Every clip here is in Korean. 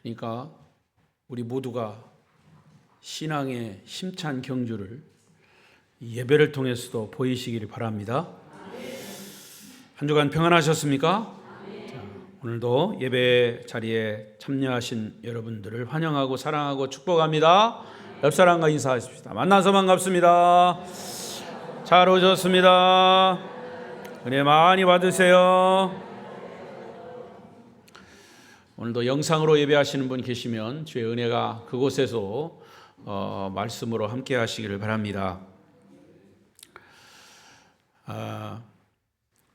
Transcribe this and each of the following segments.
그러니까 우리 모두가 신앙의 힘찬 경주를 예배를 통해서도 보이시기를 바랍니다. 한 주간 평안하셨습니까? 자, 오늘도 예배 자리에 참여하신 여러분들을 환영하고 사랑하고 축복합니다. 옆 사람과 인사하십시다. 만나서 반갑습니다. 잘 오셨습니다. 은혜 많이 받으세요. 오늘도 영상으로 예배하시는 분 계시면 주의 은혜가 그곳에서 말씀으로 함께 하시기를 바랍니다.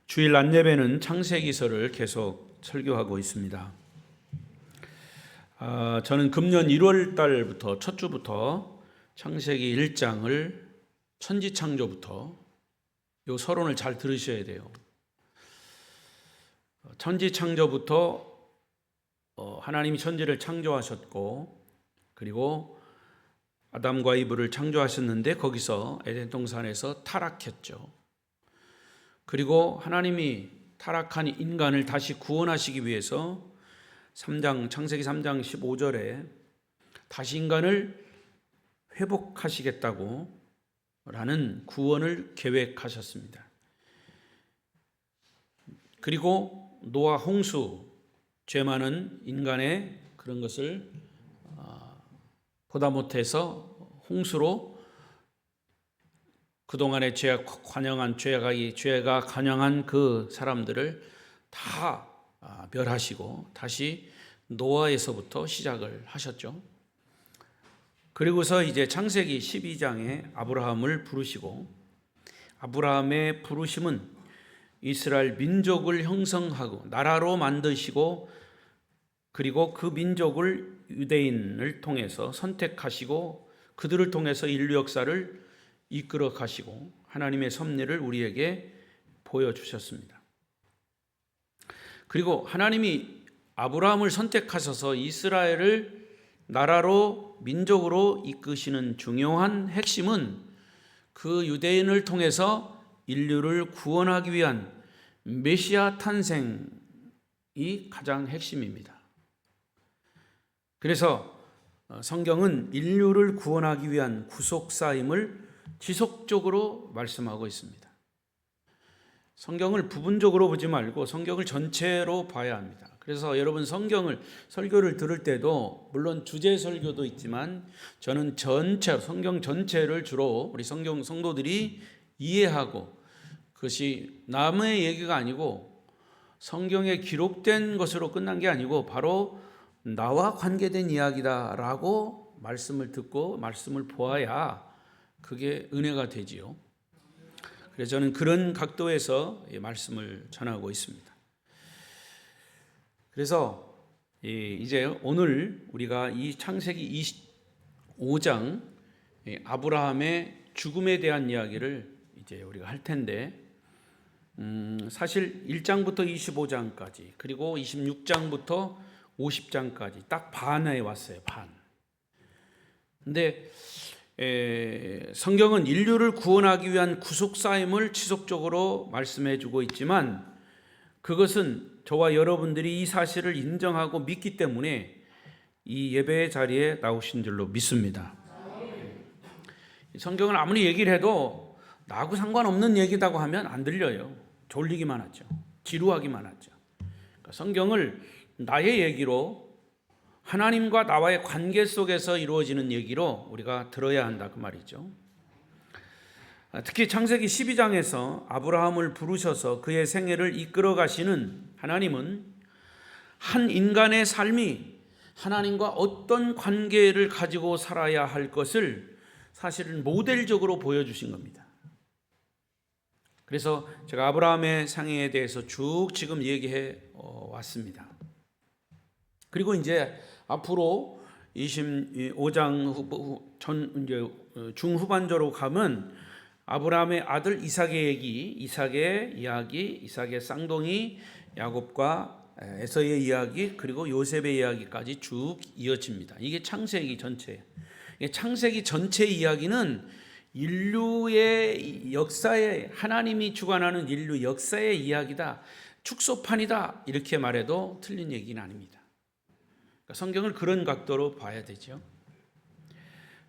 주일 낮예배는 창세기서를 계속 설교하고 있습니다. 저는 금년 1월 달부터 첫 주부터 창세기 1장을 천지창조부터 이 서론을 잘 들으셔야 돼요. 천지창조부터 하나님이 천지를 창조하셨고, 그리고 아담과 이브를 창조하셨는데 거기서 에덴 동산에서 타락했죠. 그리고 하나님이 타락한 인간을 다시 구원하시기 위해서 창세기 3장 15절에 다시 인간을 회복하시겠다고 라는 구원을 계획하셨습니다. 그리고 노아 홍수, 죄 많은 인간의 그런 것을 보다 못해서 홍수로 그동안의 죄가 관영한 그 사람들을 다 멸하시고 다시 노아에서부터 시작을 하셨죠. 그리고서 이제 창세기 12장에 아브라함을 부르시고, 아브라함의 부르심은 이스라엘 민족을 형성하고 나라로 만드시고, 그리고 그 민족을 유대인을 통해서 선택하시고 그들을 통해서 인류 역사를 이끌어 가시고 하나님의 섭리를 우리에게 보여주셨습니다. 그리고 하나님이 아브라함을 선택하셔서 이스라엘을 나라로 민족으로 이끄시는 중요한 핵심은 그 유대인을 통해서 인류를 구원하기 위한 메시아 탄생이 가장 핵심입니다. 그래서 성경은 인류를 구원하기 위한 구속사임을 지속적으로 말씀하고 있습니다. 성경을 부분적으로 보지 말고 성경을 전체로 봐야 합니다. 그래서 여러분 설교를 들을 때도 물론 주제 설교도 있지만 저는 성경 전체를 주로 우리 성도들이 이해하고, 그것이 남의 얘기가 아니고 성경에 기록된 것으로 끝난 게 아니고 바로 나와 관계된 이야기다라고 말씀을 듣고 말씀을 보아야 그게 은혜가 되지요. 그래서 저는 그런 각도에서 말씀을 전하고 있습니다. 그래서 이제 오늘 우리가 이 창세기 25장 아브라함의 죽음에 대한 이야기를 이제 우리가 할 텐데, 사실 1장부터 25장까지 그리고 26장부터 50장까지 딱 반에 왔어요. 반. 근데 성경은 인류를 구원하기 위한 구속사임을 지속적으로 말씀해 주고 있지만 그것은 저와 여러분들이 이 사실을 인정하고 믿기 때문에 이 예배의 자리에 나오신 줄로 믿습니다. 성경을 아무리 얘기를 해도 나하고 상관없는 얘기다고 하면 안 들려요. 졸리기만 하죠. 지루하기만 하죠. 그러니까 성경을 나의 얘기로, 하나님과 나와의 관계 속에서 이루어지는 얘기로 우리가 들어야 한다 그 말이죠. 특히 창세기 12장에서 아브라함을 부르셔서 그의 생애를 이끌어 가시는 하나님은 한 인간의 삶이 하나님과 어떤 관계를 가지고 살아야 할 것을 사실은 모델적으로 보여주신 겁니다. 그래서 제가 아브라함의 생애에 대해서 쭉 지금 얘기해 왔습니다. 그리고 이제 앞으로 25장 중후반절로 가면 아브라함의 아들 이삭의 이야기, 이삭의 쌍둥이 야곱과 에서의 이야기, 그리고 요셉의 이야기까지 쭉 이어집니다. 이게 창세기 전체. 창세기 전체 이야기는 인류의 역사에, 하나님이 주관하는 인류 역사의 이야기다, 축소판이다, 이렇게 말해도 틀린 얘기는 아닙니다. 성경을 그런 각도로 봐야 되죠.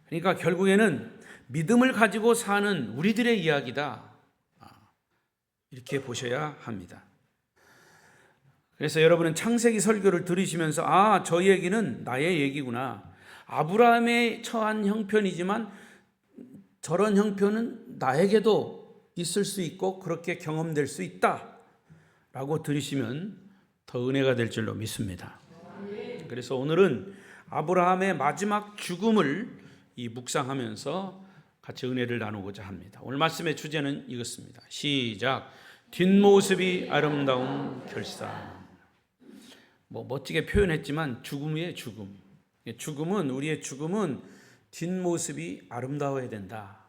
그러니까 결국에는 믿음을 가지고 사는 우리들의 이야기다, 이렇게 보셔야 합니다. 그래서 여러분은 창세기 설교를 들으시면서 저 얘기는 나의 얘기구나, 아브라함의 처한 형편이지만 저런 형편은 나에게도 있을 수 있고 그렇게 경험될 수 있다 라고 들으시면 더 은혜가 될 줄로 믿습니다. 그래서 오늘은 아브라함의 마지막 죽음을 묵상하면서 같이 은혜를 나누고자 합니다. 오늘 말씀의 주제는 이것입니다. 시작. 뒷모습이 아름다운 결산. 멋지게 표현했지만 죽음이에요. 죽음은, 우리의 죽음은 뒷모습이 아름다워야 된다.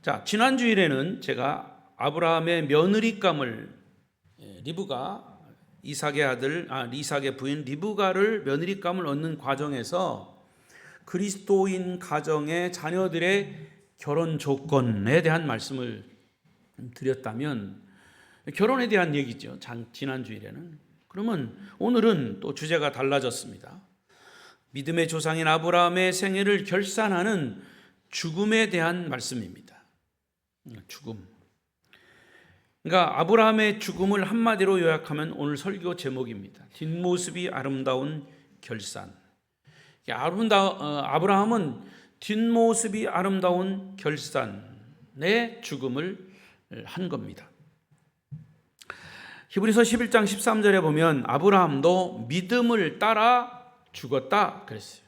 자, 지난 주일에는 제가 아브라함의 며느리감을, 리브가 이삭의 부인 리브가를 며느리감을 얻는 과정에서 그리스도인 가정의 자녀들의 결혼 조건에 대한 말씀을 드렸다면, 결혼에 대한 얘기죠, 지난 주일에는. 그러면 오늘은 또 주제가 달라졌습니다. 믿음의 조상인 아브라함의 생애를 결산하는 죽음에 대한 말씀입니다. 죽음. 그러니까 아브라함의 죽음을 한마디로 요약하면 오늘 설교 제목입니다. 뒷모습이 아름다운 결산. 아브라함은 뒷모습이 아름다운 결산의 죽음을 한 겁니다. 히브리서 11장 13절에 보면 아브라함도 믿음을 따라 죽었다 그랬어요.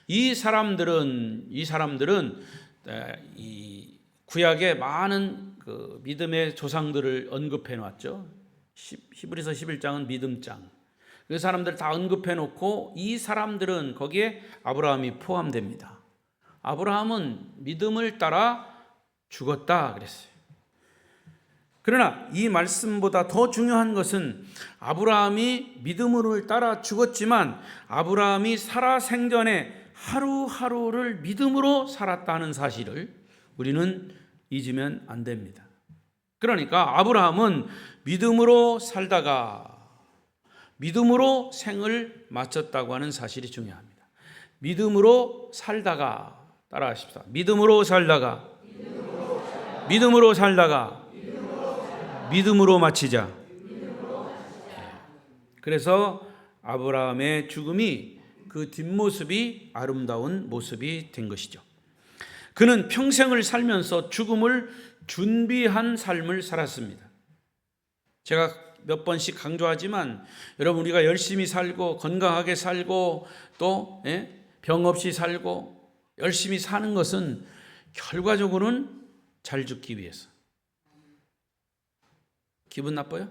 이 사람들은 이 구약의 많은 그 믿음의 조상들을 언급해 놨죠. 히브리서 11장은 믿음장. 그 사람들 다 언급해 놓고 이 사람들은 거기에 아브라함이 포함됩니다. 아브라함은 믿음을 따라 죽었다 그랬어요. 그러나 이 말씀보다 더 중요한 것은 아브라함이 믿음을 따라 죽었지만 아브라함이 살아생전에 하루하루를 믿음으로 살았다는 사실을 우리는 잊으면 안 됩니다. 그러니까 아브라함은 믿음으로 살다가 믿음으로 생을 마쳤다고 하는 사실이 중요합니다. 믿음으로 살다가, 따라하십시다. 믿음으로 살다가 믿음으로 마치자. 그래서 아브라함의 죽음이 그 뒷모습이 아름다운 모습이 된 것이죠. 그는 평생을 살면서 죽음을 준비한 삶을 살았습니다. 제가 몇 번씩 강조하지만 여러분, 우리가 열심히 살고 건강하게 살고 또 병 없이 살고 열심히 사는 것은 결과적으로는 잘 죽기 위해서. 기분 나빠요?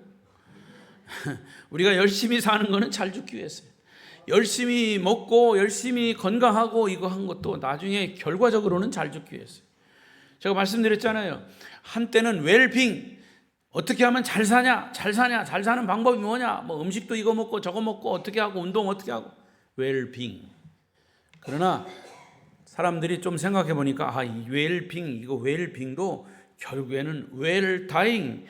우리가 열심히 사는 것은 잘 죽기 위해서요. 열심히 먹고 열심히 건강하고 이거 한 것도 나중에 결과적으로는 잘 죽기 위해서요. 제가 말씀드렸잖아요. 한때는 웰빙, 어떻게 하면 잘 사냐, 잘 사는 방법이 뭐냐, 음식도 이거 먹고 저거 먹고 어떻게 하고 운동 어떻게 하고, 웰빙. 그러나 사람들이 좀 생각해 보니까 이 웰빙도 결국에는 웰다이,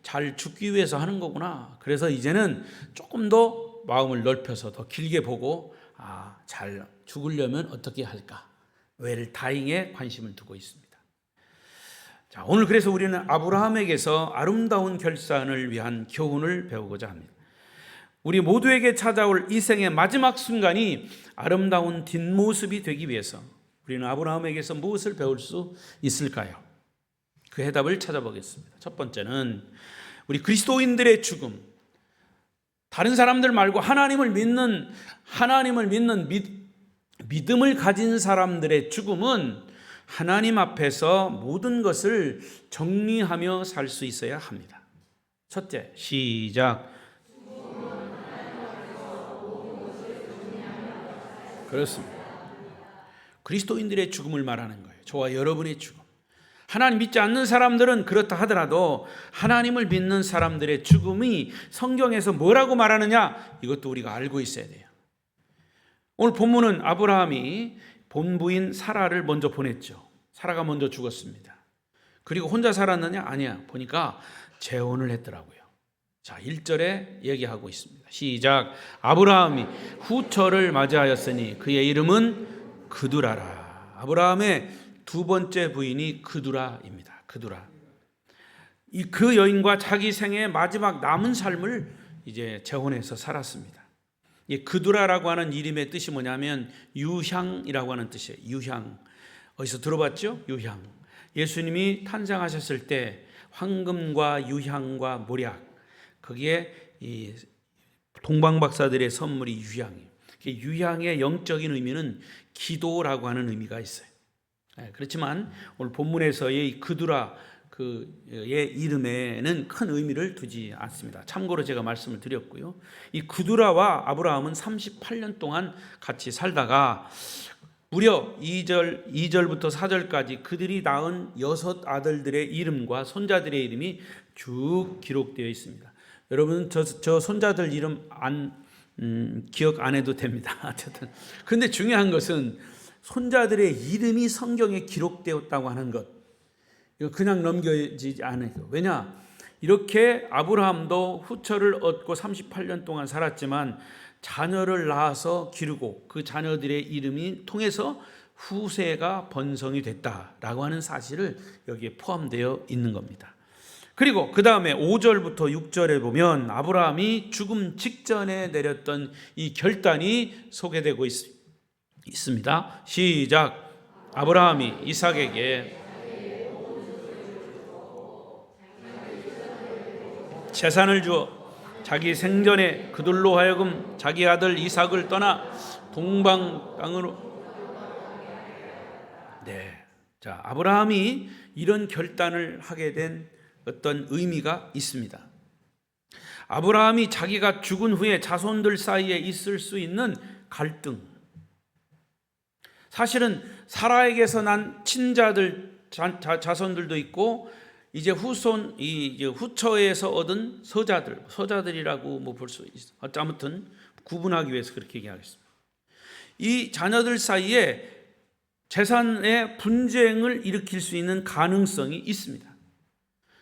잘 죽기 위해서 하는 거구나. 그래서 이제는 조금 더 마음을 넓혀서 더 길게 보고 잘 죽으려면 어떻게 할까, 웰다잉에 관심을 두고 있습니다. 자, 오늘 그래서 우리는 아브라함에게서 아름다운 결산을 위한 교훈을 배우고자 합니다. 우리 모두에게 찾아올 이 생의 마지막 순간이 아름다운 뒷모습이 되기 위해서 우리는 아브라함에게서 무엇을 배울 수 있을까요? 그 해답을 찾아보겠습니다. 첫 번째는 우리 그리스도인들의 죽음, 다른 사람들 말고 하나님을 믿는 믿음을 가진 사람들의 죽음은 하나님 앞에서 모든 것을 정리하며 살 수 있어야 합니다. 첫째, 시작. 그렇습니다. 그리스도인들의 죽음을 말하는 거예요. 저와 여러분의 죽음. 하나님 믿지 않는 사람들은 그렇다 하더라도 하나님을 믿는 사람들의 죽음이 성경에서 뭐라고 말하느냐, 이것도 우리가 알고 있어야 돼요. 오늘 본문은 아브라함이 본부인 사라를 먼저 보냈죠. 사라가 먼저 죽었습니다. 그리고 혼자 살았느냐? 아니야. 보니까 재혼을 했더라고요. 자, 1절에 얘기하고 있습니다. 시작. 아브라함이 후처를 맞이하였으니 그의 이름은 그두라라. 아브라함의 두 번째 부인이 그두라입니다. 그두라. 그 여인과 자기 생의 마지막 남은 삶을 이제 재혼해서 살았습니다. 이 그두라라고 하는 이름의 뜻이 뭐냐면 유향이라고 하는 뜻이에요. 유향. 어디서 들어봤죠? 유향. 예수님이 탄생하셨을 때 황금과 유향과 몰약, 거기에 이 동방박사들의 선물이 유향이에요. 유향의 영적인 의미는 기도라고 하는 의미가 있어요. 그렇지만 오늘 본문에서의 그두라 그의 이름에는 큰 의미를 두지 않습니다. 참고로 제가 말씀을 드렸고요. 이 그두라와 아브라함은 38년 동안 같이 살다가 무려 2절부터 4절까지 그들이 낳은 6 아들들의 이름과 손자들의 이름이 쭉 기록되어 있습니다. 여러분 저 손자들 이름 기억 안 해도 됩니다. 어쨌든 근데 중요한 것은 손자들의 이름이 성경에 기록되었다고 하는 것, 이거 그냥 넘겨지지 않아요. 왜냐? 이렇게 아브라함도 후처를 얻고 38년 동안 살았지만 자녀를 낳아서 기르고 그 자녀들의 이름이 통해서 후세가 번성이 됐다라고 하는 사실을 여기에 포함되어 있는 겁니다. 그리고 그 다음에 5절부터 6절에 보면 아브라함이 죽음 직전에 내렸던 이 결단이 소개되고 있습니다. 시작. 아브라함이 이삭에게 재산을 주어 자기 생전에 그들로 하여금 자기 아들 이삭을 떠나 동방 땅으로. 자, 아브라함이 이런 결단을 하게 된 어떤 의미가 있습니다. 아브라함이 자기가 죽은 후에 자손들 사이에 있을 수 있는 갈등, 사실은 사라에게서 난 친자들 자손들도 있고 이제 후처에서 얻은 서자들이라고 볼 수 있어. 아무튼 구분하기 위해서 그렇게 얘기하겠습니다. 이 자녀들 사이에 재산의 분쟁을 일으킬 수 있는 가능성이 있습니다.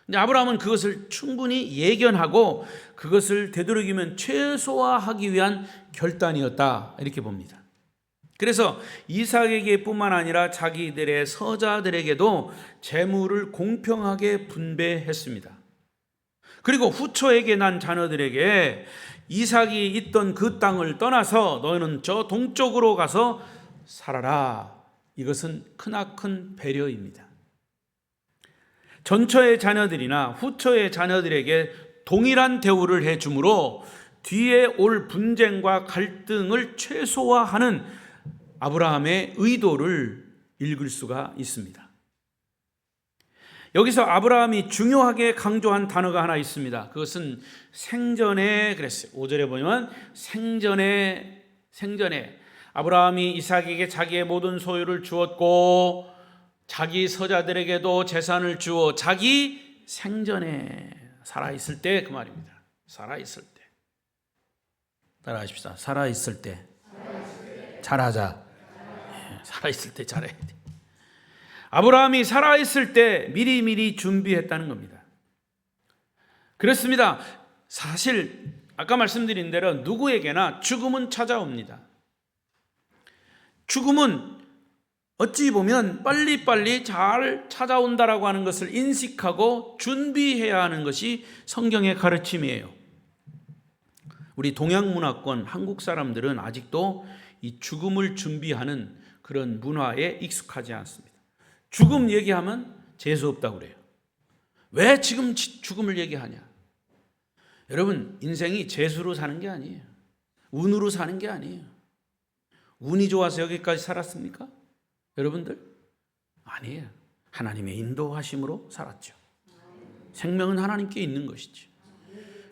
근데 아브라함은 그것을 충분히 예견하고 그것을 되도록이면 최소화하기 위한 결단이었다, 이렇게 봅니다. 그래서 이삭에게뿐만 아니라 자기들의 서자들에게도 재물을 공평하게 분배했습니다. 그리고 후처에게 난 자녀들에게 이삭이 있던 그 땅을 떠나서 너희는 저 동쪽으로 가서 살아라. 이것은 크나큰 배려입니다. 전처의 자녀들이나 후처의 자녀들에게 동일한 대우를 해주므로 뒤에 올 분쟁과 갈등을 최소화하는 아브라함의 의도를 읽을 수가 있습니다. 여기서 아브라함이 중요하게 강조한 단어가 하나 있습니다. 그것은 생전에 그랬어요. 5절에 보면 생전에 아브라함이 이삭에게 자기의 모든 소유를 주었고 자기 서자들에게도 재산을 주어 자기 생전에 살아있을 때, 그 말입니다. 살아있을 때. 따라하십시다. 살아있을 때 잘하자. 살아있을 때 잘해야 돼. 아브라함이 살아있을 때 미리미리 준비했다는 겁니다. 그렇습니다. 사실 아까 말씀드린 대로 누구에게나 죽음은 찾아옵니다. 죽음은 어찌 보면 빨리빨리 잘 찾아온다라고 하는 것을 인식하고 준비해야 하는 것이 성경의 가르침이에요. 우리 동양문화권 한국 사람들은 아직도 이 죽음을 준비하는 그런 문화에 익숙하지 않습니다. 죽음 얘기하면 재수없다고 그래요. 왜 지금 죽음을 얘기하냐? 여러분, 인생이 재수로 사는 게 아니에요. 운으로 사는 게 아니에요. 운이 좋아서 여기까지 살았습니까? 여러분들? 아니에요. 하나님의 인도하심으로 살았죠. 생명은 하나님께 있는 것이지.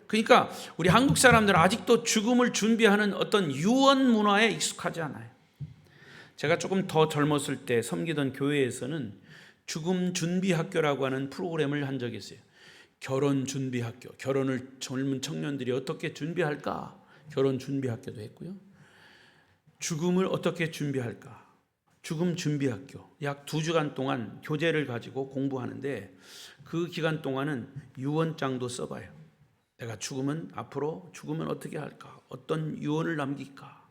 그러니까 우리 한국 사람들은 아직도 죽음을 준비하는 어떤 유언 문화에 익숙하지 않아요. 제가 조금 더 젊었을 때 섬기던 교회에서는 죽음 준비 학교라고 하는 프로그램을 한 적이 있어요. 결혼 준비 학교, 결혼을 젊은 청년들이 어떻게 준비할까? 결혼 준비 학교도 했고요. 죽음을 어떻게 준비할까? 죽음 준비 학교. 약 2주간 동안 교재를 가지고 공부하는데 그 기간 동안은 유언장도 써봐요. 내가 앞으로 죽으면 어떻게 할까? 어떤 유언을 남길까?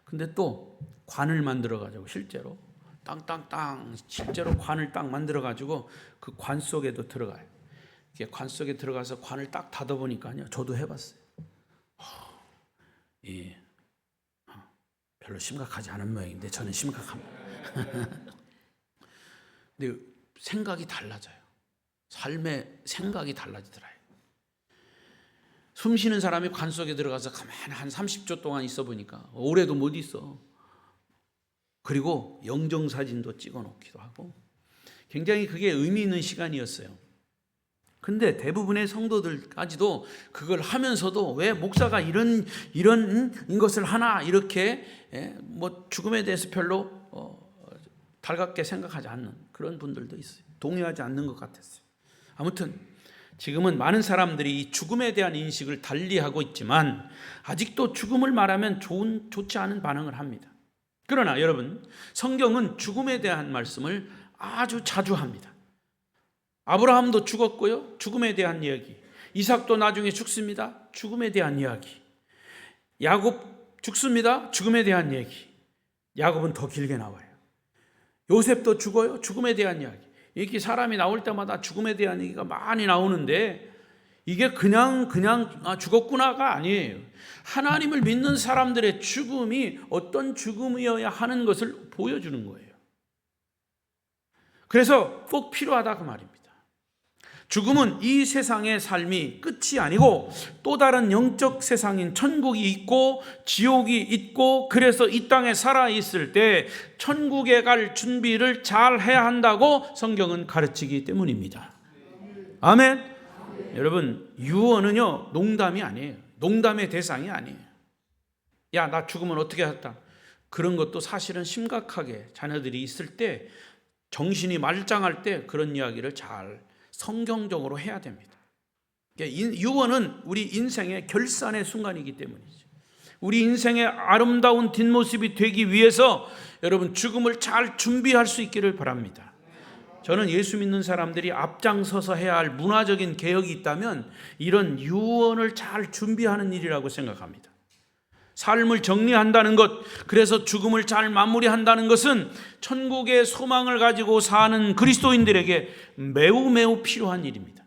근데 또 관을 만들어가지고 실제로 땅땅땅 실제로 관을 딱 만들어가지고 그 관 속에도 들어가요. 관 속에 들어가서 관을 딱 닫아보니까요. 저도 해봤어요. 예, 별로 심각하지 않은 모양인데 저는 심각합니다. 근데 생각이 달라져요. 삶의 생각이 달라지더라고요. 숨 쉬는 사람이 관 속에 들어가서 가만히 한 30초 동안 있어 보니까 오래도 못 있어. 그리고 영정사진도 찍어 놓기도 하고 굉장히 그게 의미 있는 시간이었어요. 근데 대부분의 성도들까지도 그걸 하면서도 왜 목사가 이런 것을 하나 이렇게 뭐 죽음에 대해서 별로 달갑게 생각하지 않는 그런 분들도 있어요. 동의하지 않는 것 같았어요. 아무튼 지금은 많은 사람들이 이 죽음에 대한 인식을 달리하고 있지만 아직도 죽음을 말하면 좋지 않은 반응을 합니다. 그러나 여러분, 성경은 죽음에 대한 말씀을 아주 자주 합니다. 아브라함도 죽었고요. 죽음에 대한 이야기. 이삭도 나중에 죽습니다. 죽음에 대한 이야기. 야곱 죽습니다. 죽음에 대한 얘기. 야곱은 더 길게 나와요. 요셉도 죽어요. 죽음에 대한 이야기. 이렇게 사람이 나올 때마다 죽음에 대한 얘기가 많이 나오는데 이게 그냥 죽었구나가 아니에요. 하나님을 믿는 사람들의 죽음이 어떤 죽음이어야 하는 것을 보여주는 거예요. 그래서 꼭 필요하다 그 말입니다. 죽음은 이 세상의 삶이 끝이 아니고 또 다른 영적 세상인 천국이 있고 지옥이 있고 그래서 이 땅에 살아있을 때 천국에 갈 준비를 잘 해야 한다고 성경은 가르치기 때문입니다. 아멘. 여러분, 유언은요 농담이 아니에요. 농담의 대상이 아니에요. 야, 나 죽으면 어떻게 할까? 그런 것도 사실은 심각하게 자녀들이 있을 때 정신이 말짱할 때 그런 이야기를 잘 성경적으로 해야 됩니다. 유언은 우리 인생의 결산의 순간이기 때문이죠. 우리 인생의 아름다운 뒷모습이 되기 위해서 여러분 죽음을 잘 준비할 수 있기를 바랍니다. 저는 예수 믿는 사람들이 앞장서서 해야 할 문화적인 개혁이 있다면 이런 유언을 잘 준비하는 일이라고 생각합니다. 삶을 정리한다는 것, 그래서 죽음을 잘 마무리한다는 것은 천국의 소망을 가지고 사는 그리스도인들에게 매우 필요한 일입니다.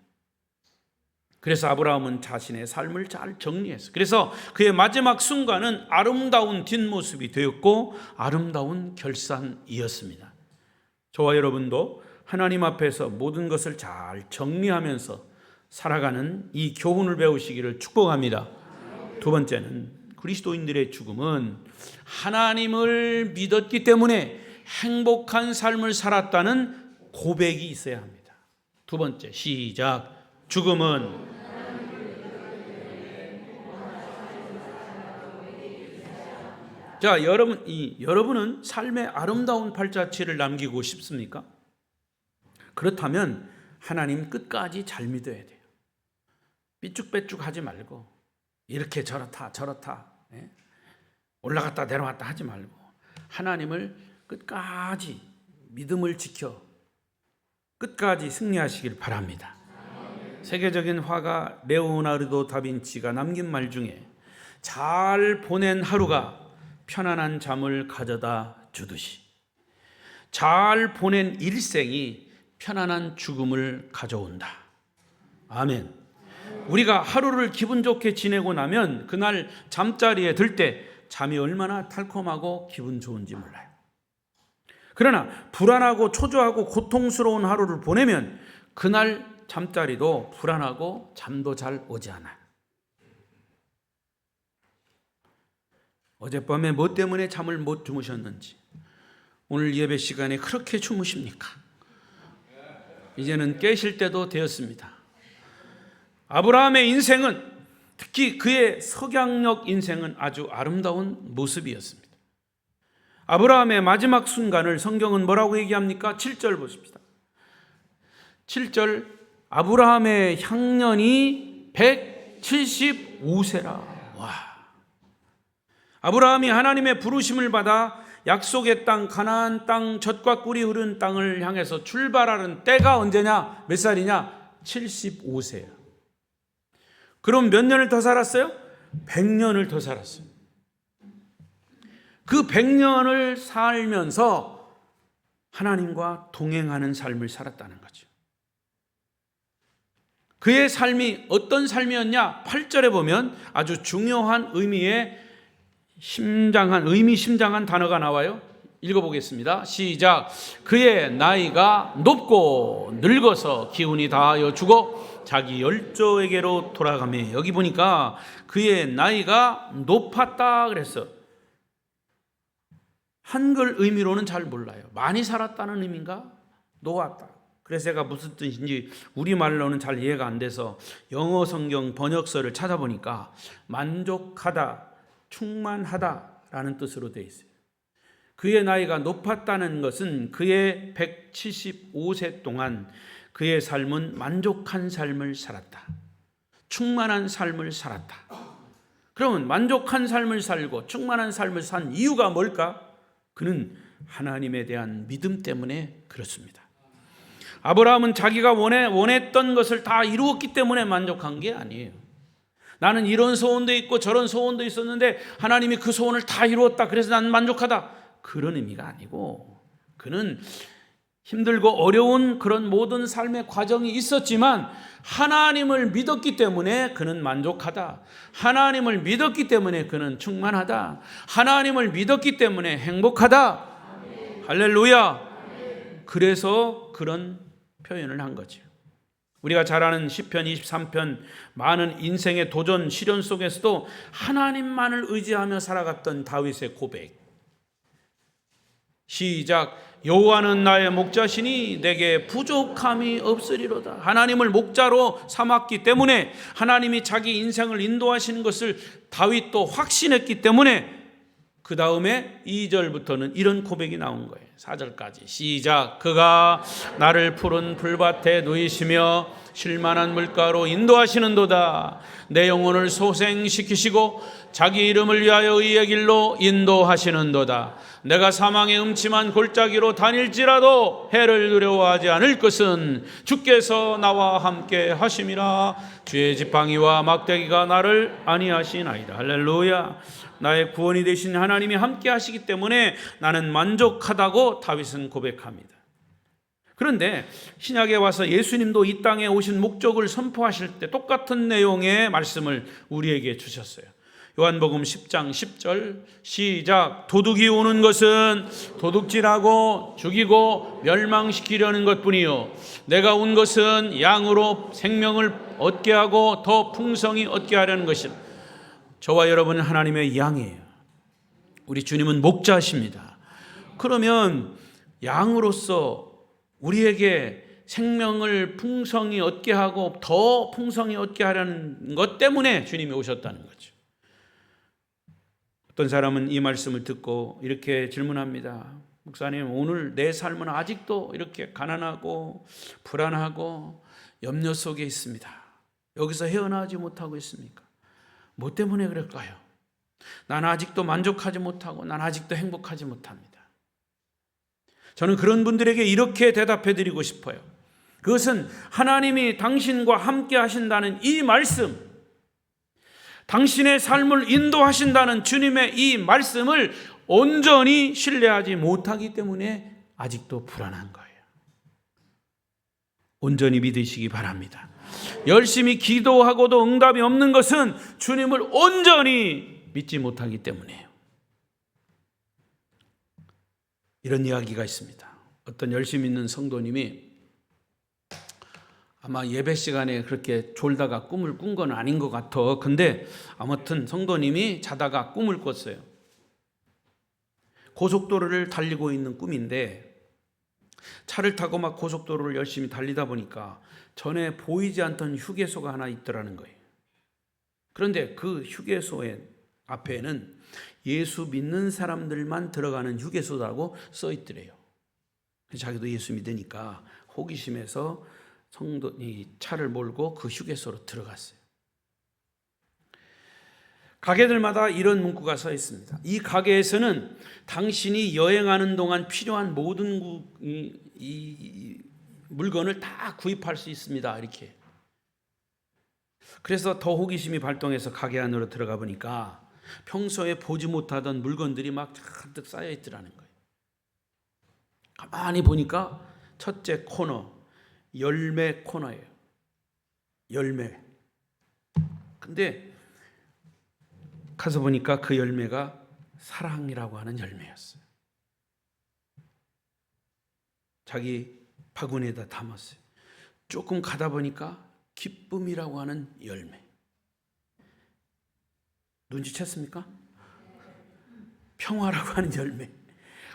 그래서 아브라함은 자신의 삶을 잘 정리했어요. 그래서 그의 마지막 순간은 아름다운 뒷모습이 되었고 아름다운 결산이었습니다. 저와 여러분도 하나님 앞에서 모든 것을 잘 정리하면서 살아가는 이 교훈을 배우시기를 축복합니다. 두 번째는 그리스도인들의 죽음은 하나님을 믿었기 때문에 행복한 삶을 살았다는 고백이 있어야 합니다. 두 번째, 시작. 죽음은 자, 여러분은 삶의 아름다운 팔자취를 남기고 싶습니까? 그렇다면 하나님 끝까지 잘 믿어야 돼요. 삐죽빼죽하지 말고 이렇게 저렇다 올라갔다 내려왔다 하지 말고 하나님을 끝까지 믿음을 지켜 끝까지 승리하시길 바랍니다. 세계적인 화가 레오나르도 다빈치가 남긴 말 중에 잘 보낸 하루가 편안한 잠을 가져다 주듯이 잘 보낸 일생이 편안한 죽음을 가져온다. 아멘. 우리가 하루를 기분 좋게 지내고 나면 그날 잠자리에 들 때 잠이 얼마나 달콤하고 기분 좋은지 몰라요. 그러나 불안하고 초조하고 고통스러운 하루를 보내면 그날 잠자리도 불안하고 잠도 잘 오지 않아요. 어젯밤에 뭐 때문에 잠을 못 주무셨는지 오늘 예배 시간에 그렇게 주무십니까? 이제는 깨실 때도 되었습니다. 아브라함의 인생은 특히 그의 석양역 인생은 아주 아름다운 모습이었습니다. 아브라함의 마지막 순간을 성경은 뭐라고 얘기합니까? 7절 보십시다. 7절 아브라함의 향년이 175세라. 와. 아브라함이 하나님의 부르심을 받아 약속의 땅 가나안 땅 젖과 꿀이 흐르는 땅을 향해서 출발하는 때가 언제냐? 몇 살이냐? 75세야. 그럼 몇 년을 더 살았어요? 100년을 더 살았어요. 그 100년을 살면서 하나님과 동행하는 삶을 살았다는 거죠. 그의 삶이 어떤 삶이었냐? 8절에 보면 아주 중요한 의미심장한 단어가 나와요. 읽어보겠습니다. 시작. 그의 나이가 높고 늙어서 기운이 다하여 죽어 자기 열조에게로 돌아가며, 여기 보니까 그의 나이가 높았다 그랬어. 한글 의미로는 잘 몰라요. 많이 살았다는 의미인가? 노았다. 그래서 제가 무슨 뜻인지 우리말로는 잘 이해가 안 돼서 영어 성경 번역서를 찾아보니까 만족하다, 충만하다라는 뜻으로 되어 있어요. 그의 나이가 높았다는 것은 그의 175세 동안 그의 삶은 만족한 삶을 살았다. 충만한 삶을 살았다. 그러면 만족한 삶을 살고 충만한 삶을 산 이유가 뭘까? 그는 하나님에 대한 믿음 때문에 그렇습니다. 아브라함은 자기가 원했던 것을 다 이루었기 때문에 만족한 게 아니에요. 나는 이런 소원도 있고 저런 소원도 있었는데 하나님이 그 소원을 다 이루었다, 그래서 나는 만족하다, 그런 의미가 아니고, 그는 힘들고 어려운 그런 모든 삶의 과정이 있었지만 하나님을 믿었기 때문에 그는 만족하다. 하나님을 믿었기 때문에 그는 충만하다. 하나님을 믿었기 때문에 행복하다. 할렐루야. 그래서 그런 표현을 한 거죠. 우리가 잘 아는 시편 23편, 많은 인생의 도전, 시련 속에서도 하나님만을 의지하며 살아갔던 다윗의 고백. 시작. 여호와는 나의 목자시니 내게 부족함이 없으리로다. 하나님을 목자로 삼았기 때문에, 하나님이 자기 인생을 인도하시는 것을 다윗도 확신했기 때문에 그 다음에 2절부터는 이런 고백이 나온 거예요. 4절까지 시작. 그가 나를 푸른 풀밭에 누이시며 쉴만한 물가로 인도하시는도다. 내 영혼을 소생시키시고 자기 이름을 위하여 의의 길로 인도하시는도다. 내가 사망의 음침한 골짜기로 다닐지라도 해를 두려워하지 않을 것은 주께서 나와 함께 하심이라. 주의 지팡이와 막대기가 나를 안위하시나이다. 할렐루야. 나의 구원이 되신 하나님이 함께 하시기 때문에 나는 만족하다고 다윗은 고백합니다. 그런데 신약에 와서 예수님도 이 땅에 오신 목적을 선포하실 때 똑같은 내용의 말씀을 우리에게 주셨어요. 요한복음 10장 10절 시작. 도둑이 오는 것은 도둑질하고 죽이고 멸망시키려는 것뿐이요 내가 온 것은 양으로 생명을 얻게 하고 더 풍성히 얻게 하려는 것이라. 저와 여러분은 하나님의 양이에요. 우리 주님은 목자십니다. 그러면 양으로서 우리에게 생명을 풍성히 얻게 하고 더 풍성히 얻게 하려는 것 때문에 주님이 오셨다는 거죠. 어떤 사람은 이 말씀을 듣고 이렇게 질문합니다. 목사님, 오늘 내 삶은 아직도 이렇게 가난하고 불안하고 염려 속에 있습니다. 여기서 헤어나오지 못하고 있습니까? 뭐 때문에 그럴까요? 난 아직도 만족하지 못하고 난 아직도 행복하지 못합니다. 저는 그런 분들에게 이렇게 대답해 드리고 싶어요. 그것은 하나님이 당신과 함께 하신다는 이 말씀, 당신의 삶을 인도하신다는 주님의 이 말씀을 온전히 신뢰하지 못하기 때문에 아직도 불안한 거예요. 온전히 믿으시기 바랍니다. 열심히 기도하고도 응답이 없는 것은 주님을 온전히 믿지 못하기 때문이에요. 이런 이야기가 있습니다. 어떤 열심히 있는 성도님이 아마 예배 시간에 그렇게 졸다가 꿈을 꾼 건 아닌 것 같아. 근데 아무튼 성도님이 자다가 꿈을 꿨어요. 고속도로를 달리고 있는 꿈인데 차를 타고 막 고속도로를 열심히 달리다 보니까 전에 보이지 않던 휴게소가 하나 있더라는 거예요. 그런데 그 휴게소의 앞에는 예수 믿는 사람들만 들어가는 휴게소라고 써 있더래요. 자기도 예수 믿으니까 호기심에서 성도이 차를 몰고 그 휴게소로 들어갔어요. 가게들마다 이런 문구가 써 있습니다. 이 가게에서는 당신이 여행하는 동안 필요한 모든 이 물건을 다 구입할 수 있습니다. 이렇게. 그래서 더 호기심이 발동해서 가게 안으로 들어가 보니까 평소에 보지 못하던 물건들이 막 잔뜩 쌓여 있더라는 거예요. 가만히 보니까 첫째 코너, 열매 코너예요. 열매. 근데 가서 보니까 그 열매가 사랑이라고 하는 열매였어요. 자기 바구니에다 담았어요. 조금 가다 보니까 기쁨이라고 하는 열매. 눈치챘습니까? 평화라고 하는 열매,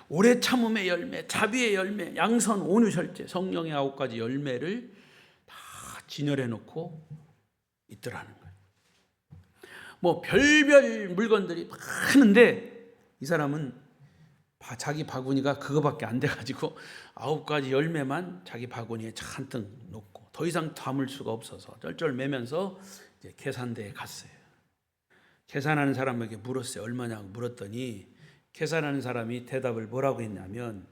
오래 참음의 열매, 자비의 열매, 양선, 온유, 절제, 성령의 9가지 열매를 다 진열해 놓고 있더라는 거예요. 뭐 별별 물건들이 많은데 이 사람은 자기 바구니가 그거밖에 안 돼가지고 9가지 열매만 자기 바구니에 잔뜩 놓고 더 이상 담을 수가 없어서 쩔쩔매면서 이제 계산대에 갔어요. 계산하는 사람에게 물었어요. 얼마냐고 물었더니 계산하는 사람이 대답을 뭐라고 했냐면,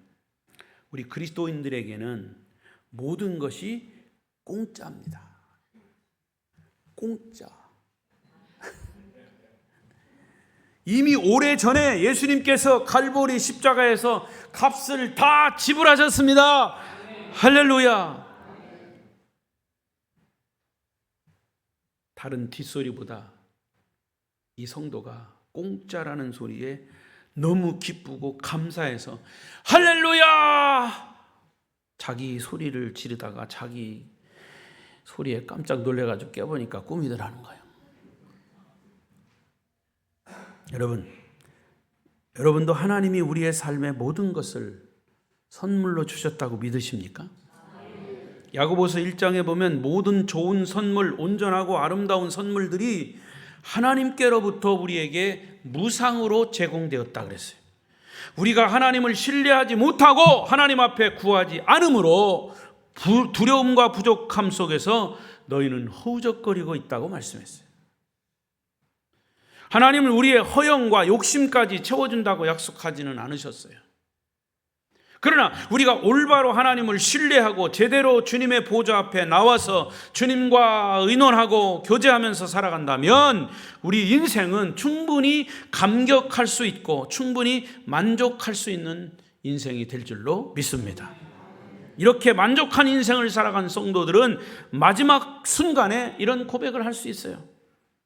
우리 그리스도인들에게는 모든 것이 공짜입니다. 공짜. 이미 오래전에 예수님께서 갈보리 십자가에서 값을 다 지불하셨습니다. 할렐루야. 다른 뒷소리보다 이 성도가 공짜라는 소리에 너무 기쁘고 감사해서 할렐루야! 자기 소리를 지르다가 자기 소리에 깜짝 놀래가지고 깨보니까 꿈이더라는 거예요. 여러분도 하나님이 우리의 삶의 모든 것을 선물로 주셨다고 믿으십니까? 야고보서 1장에 보면 모든 좋은 선물, 온전하고 아름다운 선물들이 하나님께로부터 우리에게 무상으로 제공되었다 그랬어요. 우리가 하나님을 신뢰하지 못하고 하나님 앞에 구하지 않으므로 두려움과 부족함 속에서 너희는 허우적거리고 있다고 말씀했어요. 하나님은 우리의 허영과 욕심까지 채워준다고 약속하지는 않으셨어요. 그러나 우리가 올바로 하나님을 신뢰하고 제대로 주님의 보좌 앞에 나와서 주님과 의논하고 교제하면서 살아간다면 우리 인생은 충분히 감격할 수 있고 충분히 만족할 수 있는 인생이 될 줄로 믿습니다. 이렇게 만족한 인생을 살아간 성도들은 마지막 순간에 이런 고백을 할 수 있어요.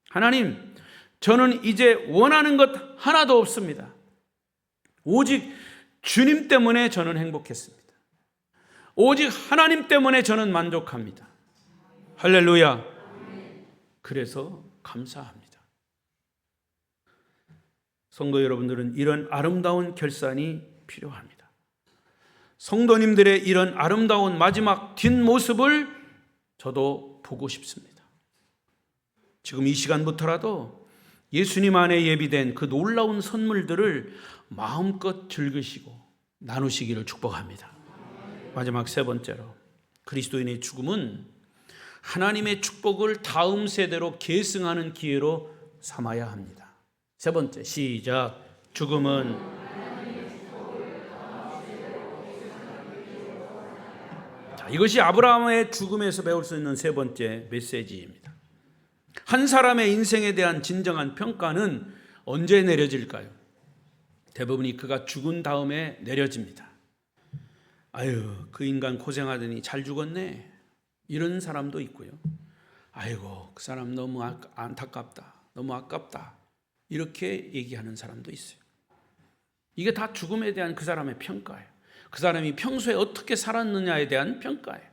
하나님, 저는 이제 원하는 것 하나도 없습니다. 오직 주님 때문에 저는 행복했습니다. 오직 하나님 때문에 저는 만족합니다. 할렐루야. 그래서 감사합니다. 성도 여러분들은 이런 아름다운 결산이 필요합니다. 성도님들의 이런 아름다운 마지막 뒷모습을 저도 보고 싶습니다. 지금 이 시간부터라도 예수님 안에 예비된 그 놀라운 선물들을 마음껏 즐기시고 나누시기를 축복합니다. 마지막 세 번째로, 그리스도인의 죽음은 하나님의 축복을 다음 세대로 계승하는 기회로 삼아야 합니다. 세 번째, 시작. 죽음은 이것이 아브라함의 죽음에서 배울 수 있는 세 번째 메시지입니다. 한 사람의 인생에 대한 진정한 평가는 언제 내려질까요? 대부분이 그가 죽은 다음에 내려집니다. 아유, 그 인간 고생하더니 잘 죽었네, 이런 사람도 있고요. 아이고, 그 사람 너무 안타깝다, 너무 아깝다, 이렇게 얘기하는 사람도 있어요. 이게 다 죽음에 대한 그 사람의 평가예요. 그 사람이 평소에 어떻게 살았느냐에 대한 평가예요.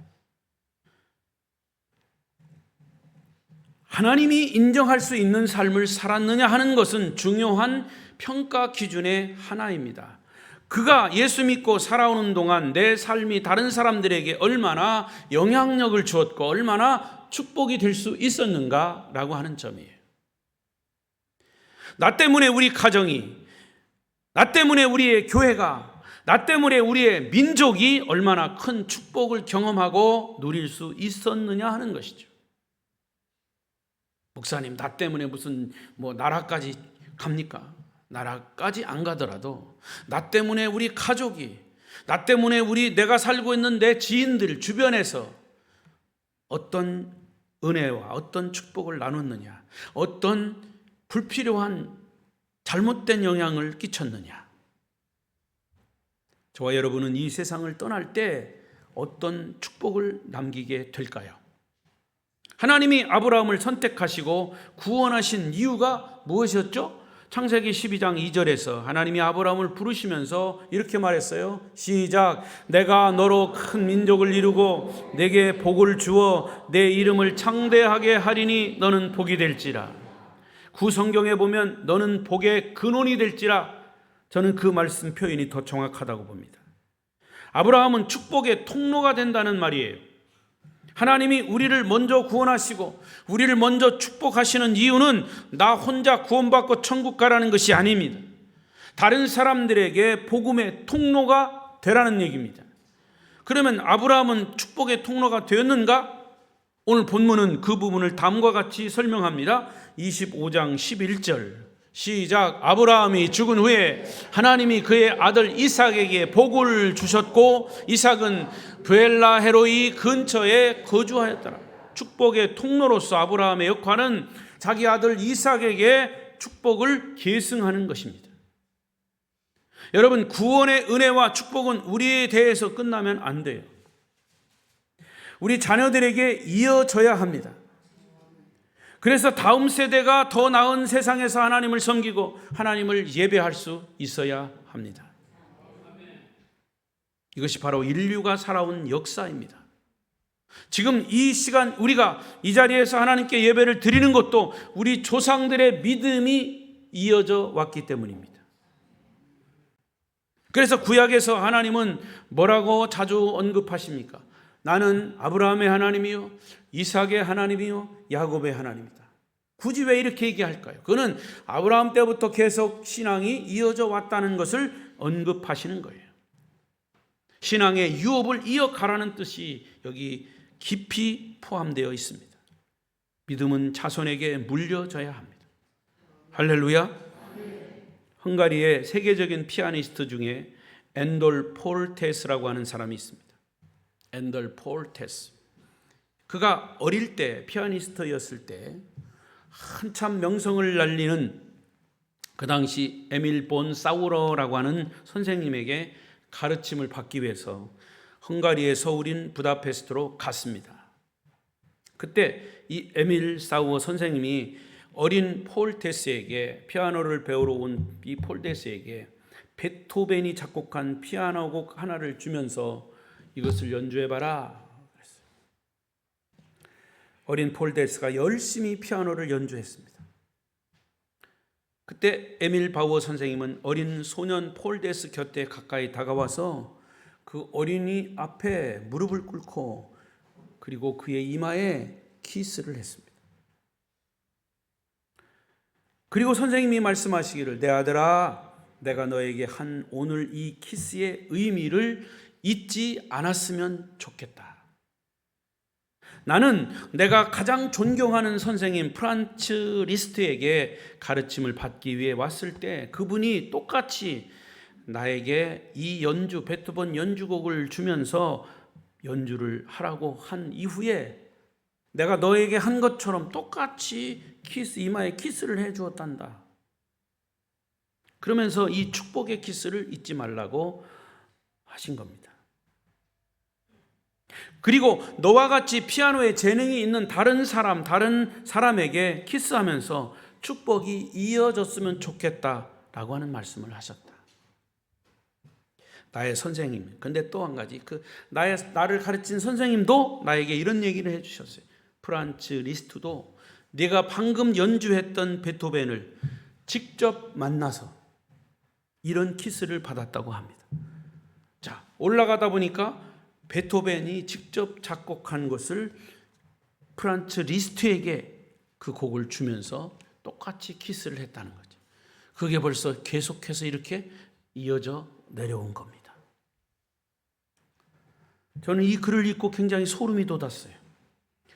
하나님이 인정할 수 있는 삶을 살았느냐 하는 것은 중요한 평가 기준의 하나입니다. 그가 예수 믿고 살아오는 동안 내 삶이 다른 사람들에게 얼마나 영향력을 주었고 얼마나 축복이 될 수 있었는가라고 하는 점이에요. 나 때문에 우리 가정이, 나 때문에 우리의 교회가, 나 때문에 우리의 민족이 얼마나 큰 축복을 경험하고 누릴 수 있었느냐 하는 것이죠. 목사님, 나 때문에 무슨 나라까지 갑니까? 나라까지 안 가더라도 나 때문에 우리 가족이, 나 때문에 내가 살고 있는 내 지인들 주변에서 어떤 은혜와 어떤 축복을 나눴느냐, 어떤 불필요한 잘못된 영향을 끼쳤느냐. 저와 여러분은 이 세상을 떠날 때 어떤 축복을 남기게 될까요? 하나님이 아브라함을 선택하시고 구원하신 이유가 무엇이었죠? 창세기 12장 2절에서 하나님이 아브라함을 부르시면서 이렇게 말했어요. 시작. 내가 너로 큰 민족을 이루고 내게 복을 주어 내 이름을 창대하게 하리니 너는 복이 될지라. 구성경에 보면 너는 복의 근원이 될지라. 저는 그 말씀 표현이 더 정확하다고 봅니다. 아브라함은 축복의 통로가 된다는 말이에요. 하나님이 우리를 먼저 구원하시고 우리를 먼저 축복하시는 이유는 나 혼자 구원받고 천국 가라는 것이 아닙니다. 다른 사람들에게 복음의 통로가 되라는 얘기입니다. 그러면 아브라함은 축복의 통로가 되었는가? 오늘 본문은 그 부분을 다음과 같이 설명합니다. 25장 11절 시작. 아브라함이 죽은 후에 하나님이 그의 아들 이삭에게 복을 주셨고 이삭은 브엘라헤로이 근처에 거주하였더라. 축복의 통로로서 아브라함의 역할은 자기 아들 이삭에게 축복을 계승하는 것입니다. 여러분, 구원의 은혜와 축복은 우리에 대해서 끝나면 안 돼요. 우리 자녀들에게 이어져야 합니다. 그래서 다음 세대가 더 나은 세상에서 하나님을 섬기고 하나님을 예배할 수 있어야 합니다. 이것이 바로 인류가 살아온 역사입니다. 지금 이 시간 우리가 이 자리에서 하나님께 예배를 드리는 것도 우리 조상들의 믿음이 이어져 왔기 때문입니다. 그래서 구약에서 하나님은 뭐라고 자주 언급하십니까? 나는 아브라함의 하나님이요 이삭의 하나님이요 야곱의 하나님이다. 굳이 왜 이렇게 얘기할까요? 그거는 아브라함 때부터 계속 신앙이 이어져 왔다는 것을 언급하시는 거예요. 신앙의 유업을 이어가라는 뜻이 여기 깊이 포함되어 있습니다. 믿음은 자손에게 물려져야 합니다. 할렐루야. 헝가리의 세계적인 피아니스트 중에 엔돌 폴테스라고 하는 사람이 있습니다. 엔돌 폴테스. 그가 어릴 때 피아니스트였을 때 한참 명성을 날리는 그 당시 에밀 본 사우러라고 하는 선생님에게 가르침을 받기 위해서 헝가리의 서울인 부다페스트로 갔습니다. 그때 이 에밀 사우어 선생님이 어린 폴테스에게 피아노를 배우러 온 이 폴테스에게 베토벤이 작곡한 피아노곡 하나를 주면서 이것을 연주해봐라 그랬어요. 어린 폴테스가 열심히 피아노를 연주했습니다. 그때 에밀 바우어 선생님은 어린 소년 폴테스 곁에 가까이 다가와서 그 어린이 앞에 무릎을 꿇고 그리고 그의 이마에 키스를 했습니다. 그리고 선생님이 말씀하시기를 내 아들아 내가 너에게 한 오늘 이 키스의 의미를 잊지 않았으면 좋겠다. 나는 내가 가장 존경하는 선생님 프란츠 리스트에게 가르침을 받기 위해 왔을 때 그분이 똑같이 나에게 이 연주 베토벤 연주곡을 주면서 연주를 하라고 한 이후에 내가 너에게 한 것처럼 똑같이 키스 이마에 키스를 해 주었단다. 그러면서 이 축복의 키스를 잊지 말라고 하신 겁니다. 그리고 너와 같이 피아노에 재능이 있는 다른 사람에게 키스하면서 축복이 이어졌으면 좋겠다라고 하는 말씀을 하셨다. 나의 선생님. 근데 또 한 가지 나를 가르친 선생님도 나에게 이런 얘기를 해주셨어요. 프란츠 리스트도 네가 방금 연주했던 베토벤을 직접 만나서 이런 키스를 받았다고 합니다. 자, 올라가다 보니까 베토벤이 직접 작곡한 것을 프란츠 리스트에게 그 곡을 주면서 똑같이 키스를 했다는 거죠. 그게 벌써 계속해서 이렇게 이어져 내려온 겁니다. 저는 이 글을 읽고 굉장히 소름이 돋았어요.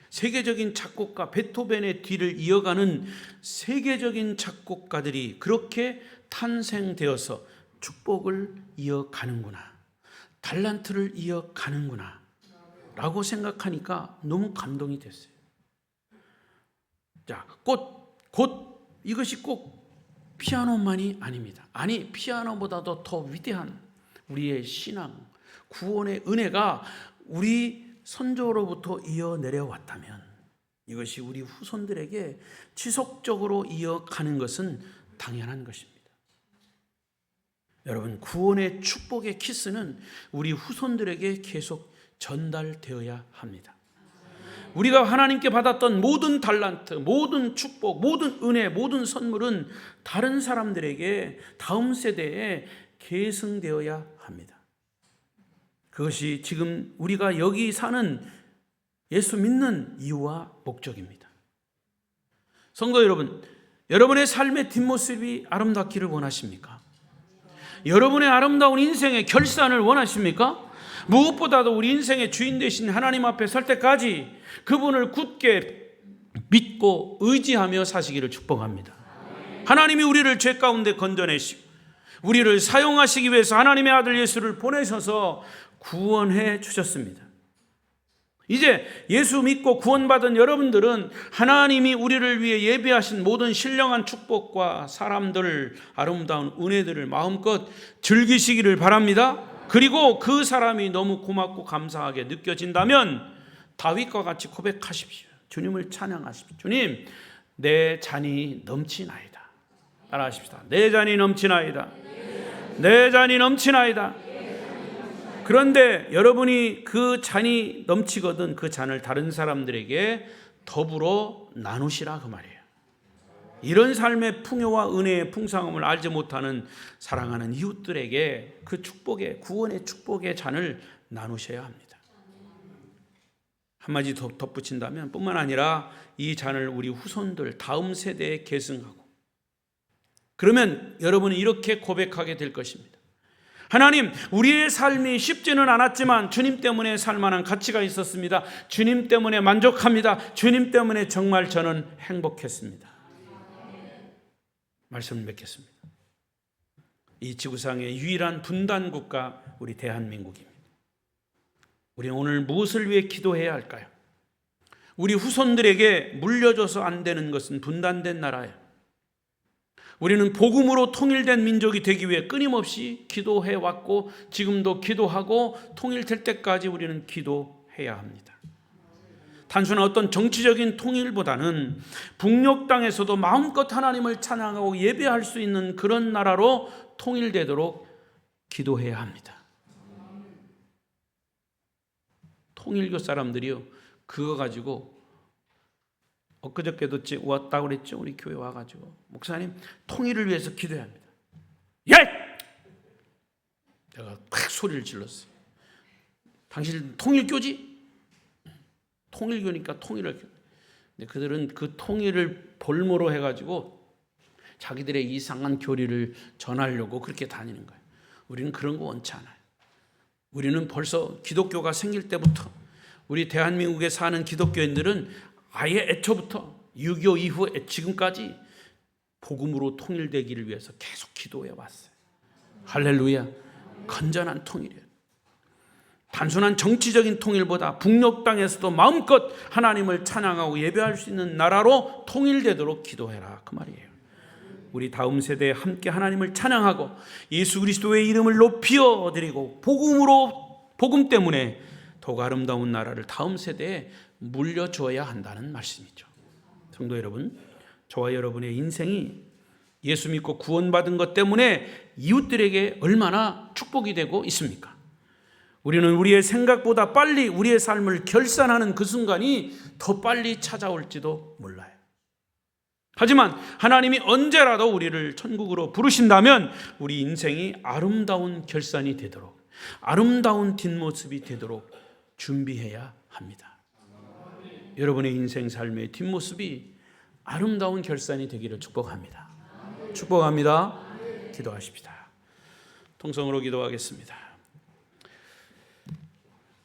세계적인 작곡가 베토벤의 뒤를 이어가는 세계적인 작곡가들이 그렇게 탄생되어서 축복을 이어가는구나, 달란트를 이어가는구나 라고 생각하니까 너무 감동이 됐어요. 자, 곧 이것이 꼭 피아노만이 아닙니다. 아니, 피아노보다도 더 위대한 우리의 신앙, 구원의 은혜가 우리 선조로부터 이어 내려왔다면 이것이 우리 후손들에게 지속적으로 이어가는 것은 당연한 것입니다. 여러분, 구원의 축복의 키스는 우리 후손들에게 계속 전달되어야 합니다. 우리가 하나님께 받았던 모든 달란트, 모든 축복, 모든 은혜, 모든 선물은 다른 사람들에게 다음 세대에 계승되어야 합니다. 그것이 지금 우리가 여기 사는 예수 믿는 이유와 목적입니다. 성도 여러분, 여러분의 삶의 뒷모습이 아름답기를 원하십니까? 여러분의 아름다운 인생의 결산을 원하십니까? 무엇보다도 우리 인생의 주인 되신 하나님 앞에 설 때까지 그분을 굳게 믿고 의지하며 사시기를 축복합니다. 하나님이 우리를 죄 가운데 건져내시고 우리를 사용하시기 위해서 하나님의 아들 예수를 보내셔서 구원해 주셨습니다. 이제 예수 믿고 구원받은 여러분들은 하나님이 우리를 위해 예비하신 모든 신령한 축복과 사람들, 아름다운 은혜들을 마음껏 즐기시기를 바랍니다. 그리고 그 사람이 너무 고맙고 감사하게 느껴진다면 다윗과 같이 고백하십시오. 주님을 찬양하십시오. 주님, 내 잔이 넘치나이다. 따라하십시다. 내 잔이 넘치나이다. 내 잔이 넘치나이다. 그런데 여러분이 그 잔이 넘치거든 그 잔을 다른 사람들에게 더불어 나누시라 그 말이에요. 이런 삶의 풍요와 은혜의 풍성함을 알지 못하는 사랑하는 이웃들에게 그 축복의, 구원의 축복의 잔을 나누셔야 합니다. 한마디 더 덧붙인다면 뿐만 아니라 이 잔을 우리 후손들 다음 세대에 계승하고, 그러면 여러분은 이렇게 고백하게 될 것입니다. 하나님, 우리의 삶이 쉽지는 않았지만 주님 때문에 살 만한 가치가 있었습니다. 주님 때문에 만족합니다. 주님 때문에 정말 저는 행복했습니다. 말씀을 맺겠습니다. 이 지구상의 유일한 분단 국가 우리 대한민국입니다. 우리는 오늘 무엇을 위해 기도해야 할까요? 우리 후손들에게 물려줘서 안 되는 것은 분단된 나라예요. 우리는 복음으로 통일된 민족이 되기 위해 끊임없이 기도해왔고 지금도 기도하고 통일될 때까지 우리는 기도해야 합니다. 단순한 어떤 정치적인 통일보다는 북녘 땅에서도 마음껏 하나님을 찬양하고 예배할 수 있는 그런 나라로 통일되도록 기도해야 합니다. 통일교 사람들이요, 그거 가지고 엊그저께도 왔다고 그랬죠. 우리 교회 와가지고 목사님 통일을 위해서 기도해야 합니다. 예! 내가 팍 소리를 질렀어요. 당신 통일교지? 통일교니까 통일을. 근데 그들은 그 통일을 볼모로 해가지고 자기들의 이상한 교리를 전하려고 그렇게 다니는 거예요. 우리는 그런 거 원치 않아요. 우리는 벌써 기독교가 생길 때부터 우리 대한민국에 사는 기독교인들은 아예 애초부터 6.25 이후에 지금까지 복음으로 통일되기를 위해서 계속 기도해 왔어요. 할렐루야. 건전한 통일이에요. 단순한 정치적인 통일보다 북녘 땅에서도 마음껏 하나님을 찬양하고 예배할 수 있는 나라로 통일되도록 기도해라 그 말이에요. 우리 다음 세대에 함께 하나님을 찬양하고 예수 그리스도의 이름을 높여 드리고 복음 때문에 더욱 아름다운 나라를 다음 세대에 물려줘야 한다는 말씀이죠. 성도 여러분, 저와 여러분의 인생이 예수 믿고 구원받은 것 때문에 이웃들에게 얼마나 축복이 되고 있습니까? 우리는 우리의 생각보다 빨리 우리의 삶을 결산하는 그 순간이 더 빨리 찾아올지도 몰라요. 하지만 하나님이 언제라도 우리를 천국으로 부르신다면 우리 인생이 아름다운 결산이 되도록, 아름다운 뒷모습이 되도록 준비해야 합니다. 여러분의 인생 삶의 뒷모습이 아름다운 결산이 되기를 축복합니다. 축복합니다. 기도하십시다. 통성으로 기도하겠습니다.